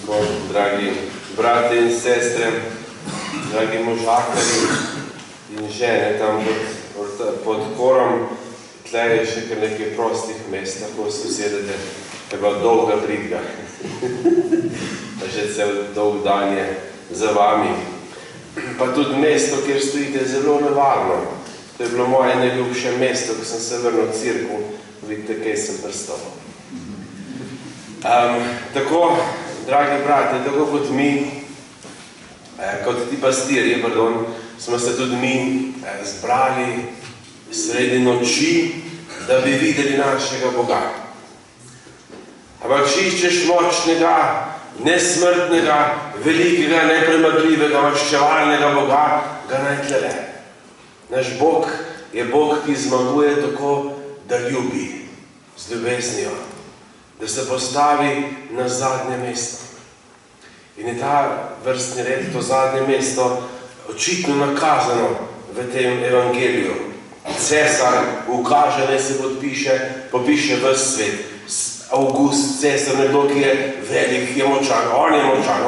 Dragi brate in sestre, dragi možakari in žene tam pod korom, tle je še kar nekaj prostih mest, tako se usedete, je bila dolga bridga. Že cel dolg dan je za vami. Pa tudi mesto, kjer stojite, je zelo nevarno. To je bilo moje najljubše mesto, ko sem se vrnil v cirku, vidite, kaj sem prstal. Tako, dragi brate, tako kot mi, kot ti pastirji, smo se tudi mi zbrali sredi noči, da bi videli našega Boga. Ampak če iščeš močnega, nesmrtnega, velikega, nepremagljivega, maščevalnega Boga, ga naj tlele. Naš Bog je Bog, ki zmaguje tako, da ljubi z ljubeznijo, da se postavi na zadnje mesto. In je ta vrstni red, to zadnje mesto, očitno nakazano v tem evangeliju. Cesar ukaže, ne se popiše ves svet. August, Cesar, nekdo, ki je velik, je močan,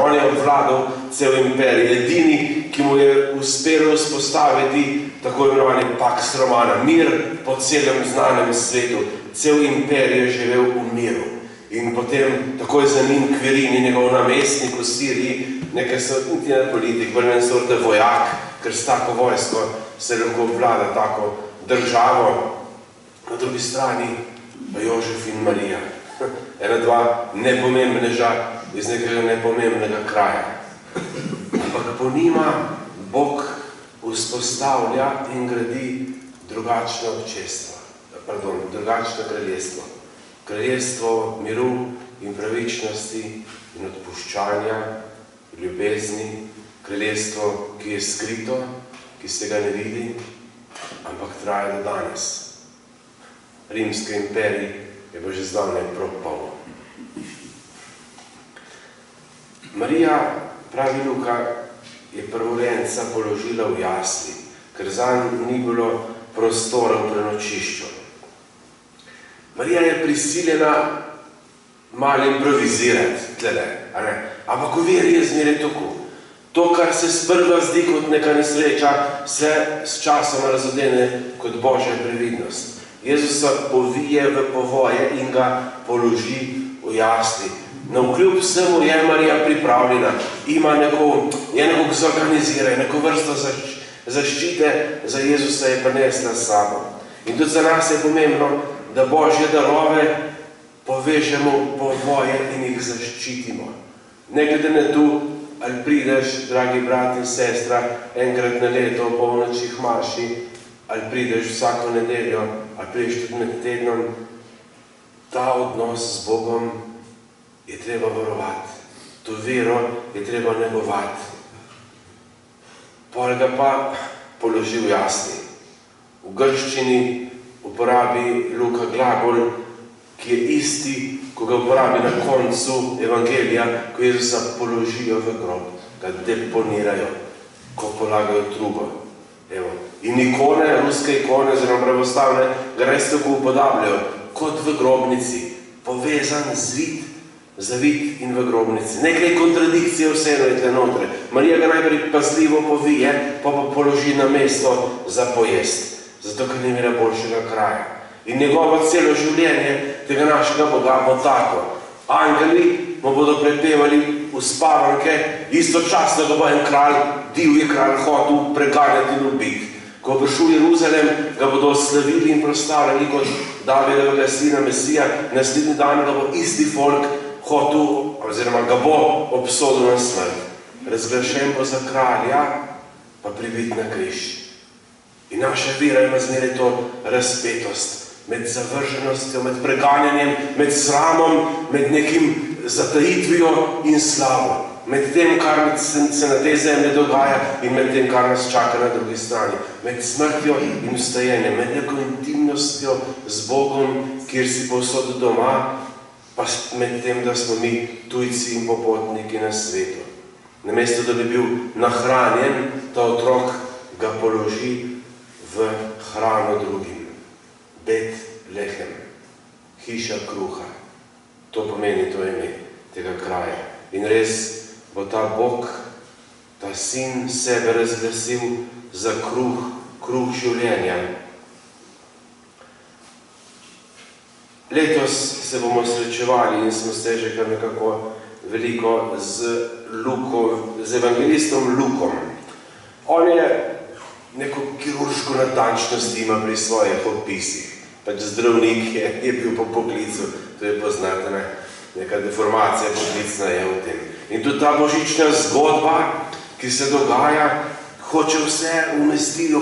on je obvladal cel imperij. Edini, ki mu je uspelo vzpostaviti tako imenovani Pax Romana, mir po celem znanem svetu. Cel imperij je živel v miru. In potem takoj za njim Kvirini, njegov namestnik v Siriji, nekaj so niti ne politik, vrmen sorte vojak, ker s tako vojsko se lahko vlada tako državo. Na drugi strani pa Jožef in Marija. Ena dva nepomembneža iz nekega nepomembnega kraja. Ampak po njima Bog vzpostavlja in gradi drugačno občestvo, drugačno kraljestvo. Kraljestvo miru in pravičnosti in odpuščanja, ljubezni, kraljestvo, ki je skrito, ki se ga ne vidi, ampak traja do danes. Rimski imperij je pa že zdavnaj propal. Marija, pravi Luka, je prvorojenca položila v jasli, ker zanj ni bilo prostora v prenočišču. Marija je prisiljena malo improvizirati tlele, ampak v veri je zmeraj tako. To, kar se sprva zdi kot neka nesreča, se s časom razodene kot Božja previdnost. Jezusa povije v povoje in ga položi v jasli. Navkljub vsemu je Marija pripravljena, ima nekako zorganizira, neko vrsto zaščite za Jezusa je prinesla s sabo. In tudi za nas je pomembno, da Božje darove povežemo v povoje in jih zaščitimo. Ne glede na to, ali prideš, dragi brat in sestra, enkrat na leto v polnočih maši, ali prideš vsako nedeljo, ali prideš tudi med tednom, ta odnos z Bogom je treba varovati. To vero je treba negovati. Pol ga pa položi v jasli. V grščini uporabi Luka glagol, ki je isti, ko ga uporabi na koncu evangelija, ko Jezusa položijo v grob, ga deponirajo, ko polagajo trubo. In ikone, ruske ikone, oziroma pravostavne, ga res tako upodabljajo, kot v grobnici, povezan, zavit in v grobnici. Nekaj kontradikcije vseeno je tle notre. Marija ga najprej pazljivo povije, pa položi na mesto za pojest, zato ker ni imela boljšega kraja. In njegovo celo življenje tega našega Boga bo tako. Angeli mu bodo prepevali uspavanke, istočasno ga bo en kralj, divji kralj, hotel preganjati in ubiti. Ko bo prišel v Jeruzalem, ga bodo slavili in proslavljali kot Davidovega sina Mesija, naslednji dan ga bo isti folk hotel, oziroma ga bo obsodil na smrt. Razglašen bo za kralja, pa pribit na križ. In naša vera ima zmeraj to razpetost med zavrženostjo, med preganjanjem, med sramom, med nekim zatajitvijo in slavo. Med tem, kar se na tej zemlji dogaja in med tem, kar nas čaka na drugi strani. Med smrtjo in vstajenjem, med neko intimnostjo z Bogom, kjer si povsod doma, pa med tem, da smo mi tujci in popotniki na svetu. Namesto, da bi bil nahranjen, ta otrok ga položi v hrano drugim. Betlehem, hiša kruha. To pomeni to ime tega kraja. In res bo ta Bog, ta Sin sebe razglasil za kruh življenja. Letos se bomo srečevali in smo se že kar nekako veliko z evangelistom Lukom. On je neko kirurško natančnost ima pri svojih opisih. Pač zdravnik je bil po poklicu, to je poznate, ne? Neka deformacija poklicna je v tem. In tudi ta božična zgodba, ki se dogaja, hoče vse umestiti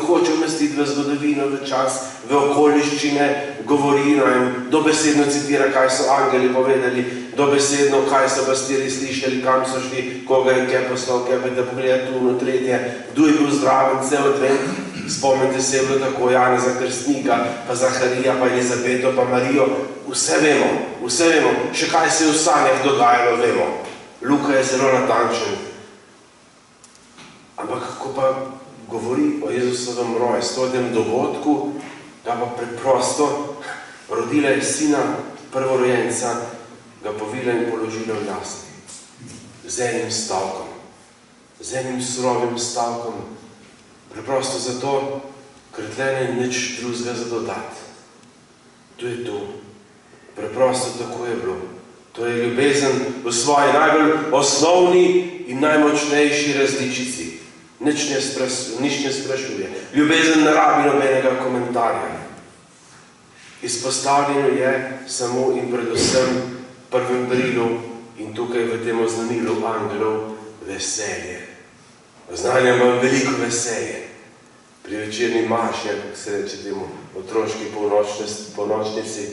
v zgodovino, v čas, v okoliščine, govori in dobesedno citira, kaj so angeli povedali, dobesedno, kaj so pastiri slišali, kam so šli, koga je kaj poslal, kaj da pogleda tu, no tretje, kdo je bil zdraven, cel advent. Spomnite se, je bilo tako Janeza Krstnika, pa Zaharija, pa Elizabeto, pa Marijo. Vse vemo. Še kaj se je v sanjah dogajalo, vemo. Luka je zelo natančen. Ampak, ko pa govori o Jezusovem rojstvu, o tem dogodku, ga pa preprosto rodila je sina, prvorojenca, ga povila in položila v jasli. Z enim stavkom. Z enim surovim stavkom. Preprosto zato, ker tle ni nič drugega za dodati. To je to. Preprosto tako je bilo. To je ljubezen v svoji najbolj osnovni in najmočnejši različici. Nič ne sprašuje. Ljubezen ne rabi nobenega komentarja. Izpostavljeno je samo in predvsem prvem brilu in tukaj v tem oznanilu angelov veselje. Oznanjam vam veliko veselje. Pri večerni maši, kako se reče temu otroški polnočnici,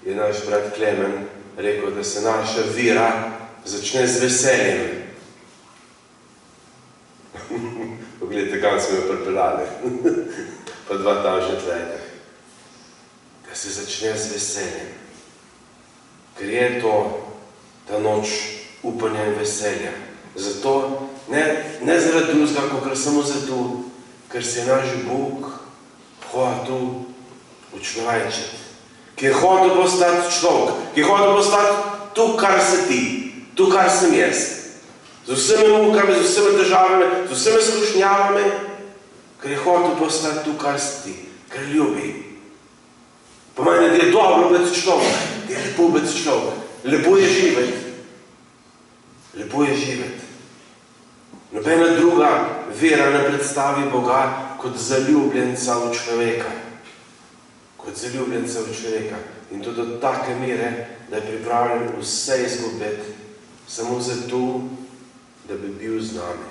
je naš brat Klemen rekel, da se naša vera začne z veseljem. Pogledajte, kam smo jo pripeljali. Pa 2 tažnet leta. Da se začne z veseljem. Ker je to ta noč upanja in veselja. Zato, ne zaradi drugega, kakor samo zato, ker se je naš Bog hotel učlovečiti. Ki je hotel postati človek, ki je hotel postati to, kar si ti, to, kar sem jaz. Z vsemi mukami, z vsemi težavami, z vsemi skušnjavami, ker je hotel postati to, kar si ti, ker ljubi. Pomeni, da je dobro biti človek, da je lepo biti človek. Lepo je živeti. Lepo je živeti. Nobena druga vera ne predstavi Boga kot zaljubljenca v človeka. Kot zaljubljenca v človeka. In to do take mere, da je pripravljen vse izgubiti samo zato, da bi bil z nami.